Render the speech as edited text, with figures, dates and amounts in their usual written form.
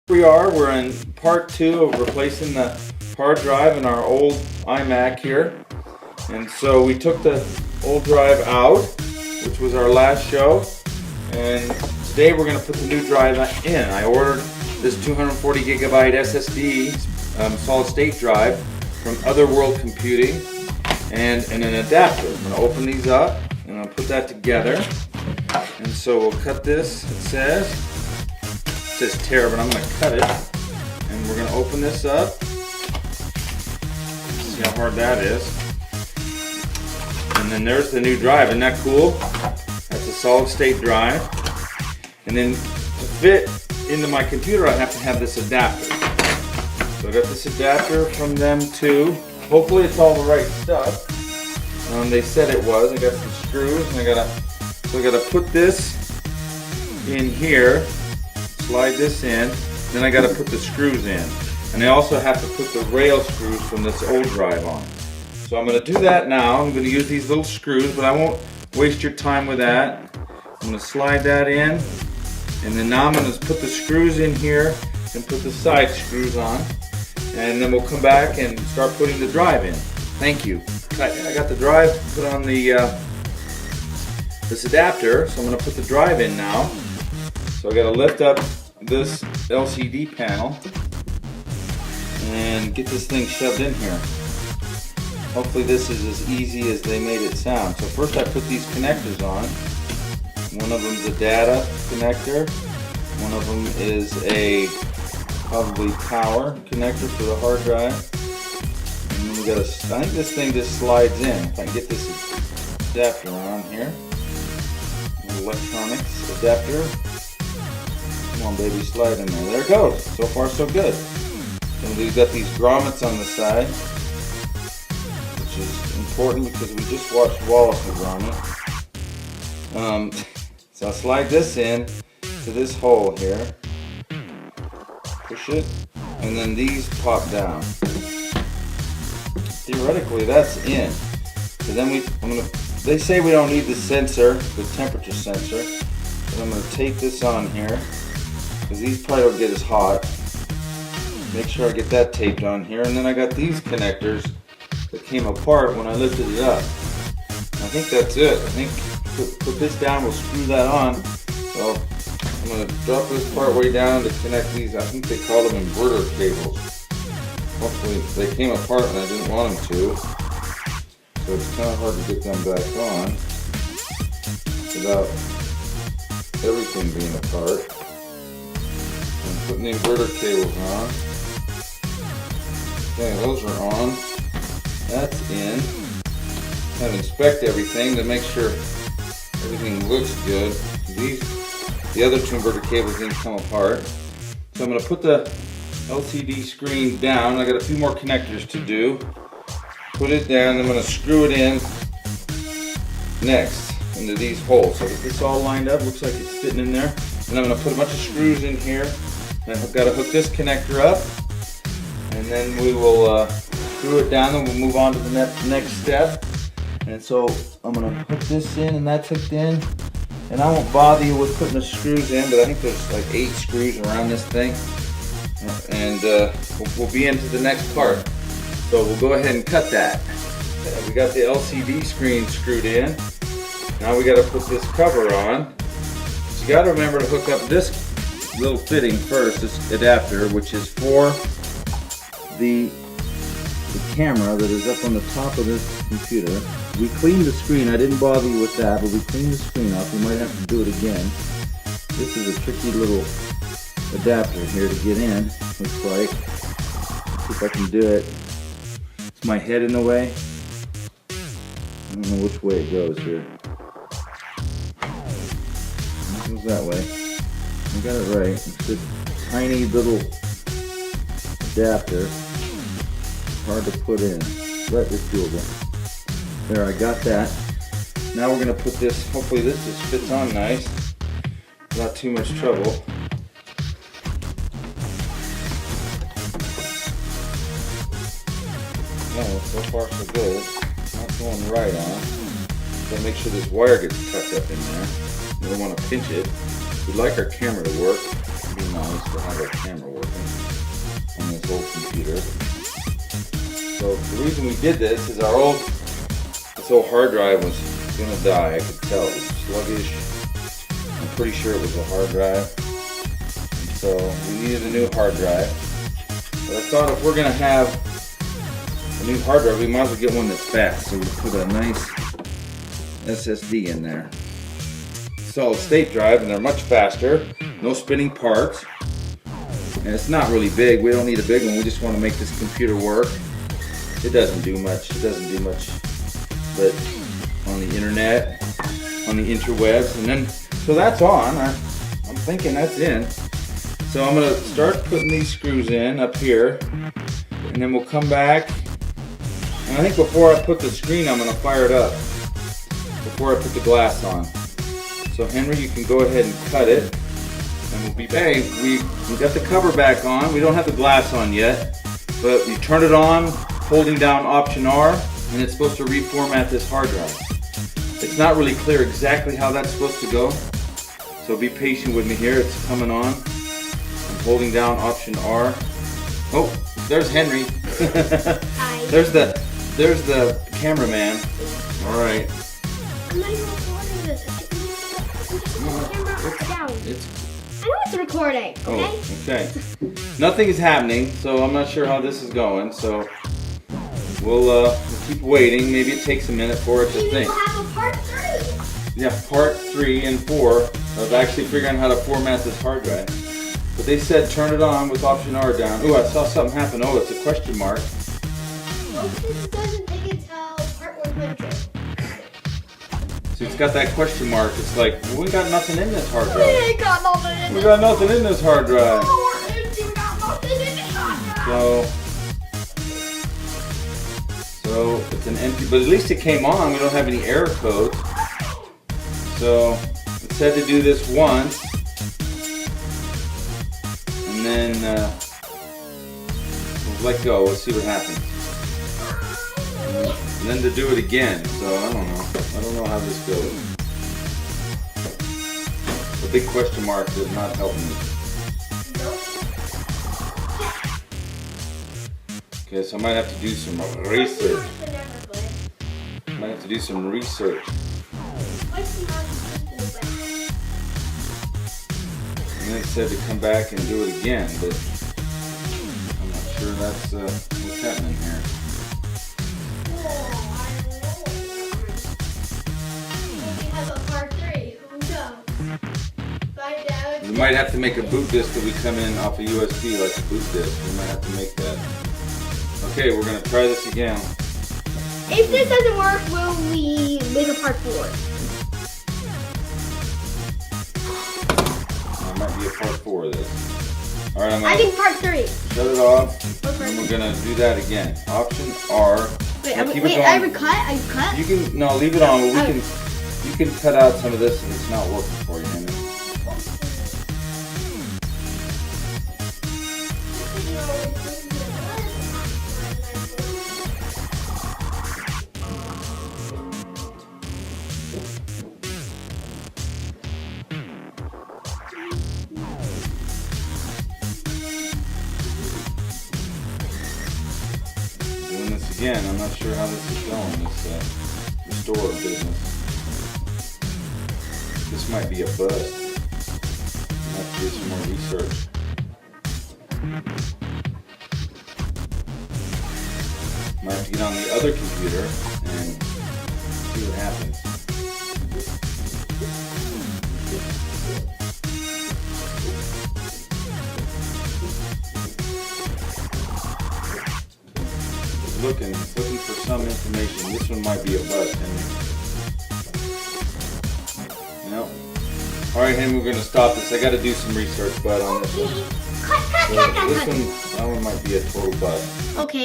We're in part 2 of replacing the hard drive in our old iMac here. And so we took the old drive out, which was our last show, and today we're going to put the new drive in. I ordered this 240 gigabyte SSD solid state drive from Otherworld Computing and an adapter. I'm going to open these up and I'll put that together. And so we'll cut this. It says tear, but I'm going to cut it. And we're going to open this up. See how hard that is. And then there's the new drive. Isn't that cool? That's a solid state drive. And then to fit into my computer, I have to have this adapter. So I got this adapter from them too. Hopefully it's all the right stuff. They said it was. I got some screws, and I gotta put this in here. Slide this in, then I got to put the screws in, and I also have to put the rail screws from this old drive on. So I'm going to do that now. I'm going to use these little screws, but I won't waste your time with that. I'm going to slide that in, and then now I'm going to put the screws in here and put the side screws on, and then we'll come back and start putting the drive in. Thank you. I got the drive put on the this adapter, so I'm going to put the drive in now. So I got to lift up this LCD panel and get this thing shoved in here. Hopefully this is as easy as they made it sound. So first I put these connectors on. One of them is a data connector. One of them is a probably power connector for the hard drive. And then we got I think this thing just slides in. If I can get this adapter on here. Electronics adapter. Come on, baby, slide in there. There it goes. So far, so good. And we've got these grommets on the side, which is important because we just watched Wallace and Gromit. So I'll slide this in to this hole here. Push it, and then these pop down. Theoretically, that's in. So then they say we don't need the sensor, the temperature sensor, but I'm going to tape this on here. Because these probably don't get as hot. Make sure I get that taped on here. And then I got these connectors that came apart when I lifted it up. And I think that's it. I think put this down, we'll screw that on. So I'm going to drop this part way down to connect these. I think they call them inverter cables. Hopefully they came apart and I didn't want them to. So it's kind of hard to get them back on without everything being apart. I'm putting the inverter cables on. Okay, those are on. That's in. Kind of inspect everything to make sure everything looks good. The other two inverter cables didn't come apart. So I'm going to put the LCD screen down. I got a few more connectors to do. Put it down. I'm going to screw it in next into these holes. So get this all lined up. Looks like it's fitting in there. And I'm going to put a bunch of screws in here. And I've got to hook this connector up, and then we will screw it down, and we'll move on to the next step. And so I'm going to hook this in, and that's hooked in. And I won't bother you with putting the screws in, but I think there's like 8 screws around this thing. And we'll be into the next part. So we'll go ahead and cut that. We got the LCD screen screwed in. Now we got to put this cover on. So you got to remember to hook up this little fitting first, this adapter, which is for the camera that is up on the top of this computer. We cleaned the screen. I didn't bother you with that, but we cleaned the screen off. We might have to do it again. This is a tricky little adapter here to get in, looks like. Let's see if I can do it. Is my head in the way? I don't know which way it goes here. It goes that way. I got it right. It's this tiny little adapter. Hard to put in. But it's doable. There, I got that. Now we're going to put this, hopefully this just fits on nice. Not too much trouble. Oh, so far so good. Not going right on. Gotta make sure this wire gets tucked up in there. We don't want to pinch it. We'd like our camera to work. It'd be nice. nice to have our camera working on this old computer. So the reason we did this is this old hard drive was gonna die. I could tell it was sluggish. I'm pretty sure it was a hard drive. And so we needed a new hard drive. But I thought if we're gonna have a new hard drive, we might as well get one that's fast. So we put a nice SSD in there. Solid state drive, and they're much faster. No spinning parts. And it's not really big. We don't need a big one. We just want to make this computer work. It doesn't do much. It doesn't do much but on the internet, on the interwebs, and then so that's on. I'm thinking that's in. So I'm gonna start putting these screws in up here, and then we'll come back. And I think before I put the screen, I'm gonna fire it up before I put the glass on. So Henry, you can go ahead and cut it, and we'll be back. We got the cover back on. We don't have the glass on yet, but you turn it on, holding down Option R, and it's supposed to reformat this hard drive. It's not really clear exactly how that's supposed to go, so be patient with me here. It's coming on. I'm holding down Option R. Oh, there's Henry. Hi. There's the cameraman. All right. I'm not even recording this. I'm just the camera down. I know it's recording. Okay. Oh, okay. Nothing is happening, so I'm not sure how this is going. So we'll keep waiting. Maybe it takes a minute for it to Maybe think. we'll have a part 3. Yeah, part 3 and 4 of actually figuring out how to format this hard drive. But they said turn it on with Option R down. Ooh, I saw something happen. Oh, it's a question mark. Well, this doesn't take until part 100. So it's got that question mark. It's like, well, we got nothing in this hard We drive. ain't got nothing in We it. got nothing in this hard drive. Oh, we're empty. We got nothing in this hard drive. So it's an empty, but at least it came on. We don't have any error codes. So it said to do this once, and then we'll let go. We'll see what happens. And then to do it again. So I don't know. I don't know how this goes. The big question mark does not help me. Okay, so I might have to do some research. Might have to do some research. And then it said to come back and do it again, but I'm not sure that's what's happening here. We might have to make a boot disk that we come in off a USB, like a boot disk. We might have to make that. Okay, we're gonna try this again. If this doesn't work, will we make a part 4? That might be a part 4 of this. All right, I'm I gonna think part 3. shut it off, and we're gonna do that again. Option R. Wait, Now keep it wait, going. I cut? I cut? You can no leave it on, but you can cut out some of this if it's not working for you, Henry. Doing this again. I'm not sure how this is going. This restore business. This might be a bust. I'll have to do some more research. Might have to get on the other computer and see what happens. Looking for some information. This one might be a bust, Henry. No. All right, Henry, we're gonna stop this. I got to do some research, bud, on this one. Cut, So this one, that one might be a total bust. Okay.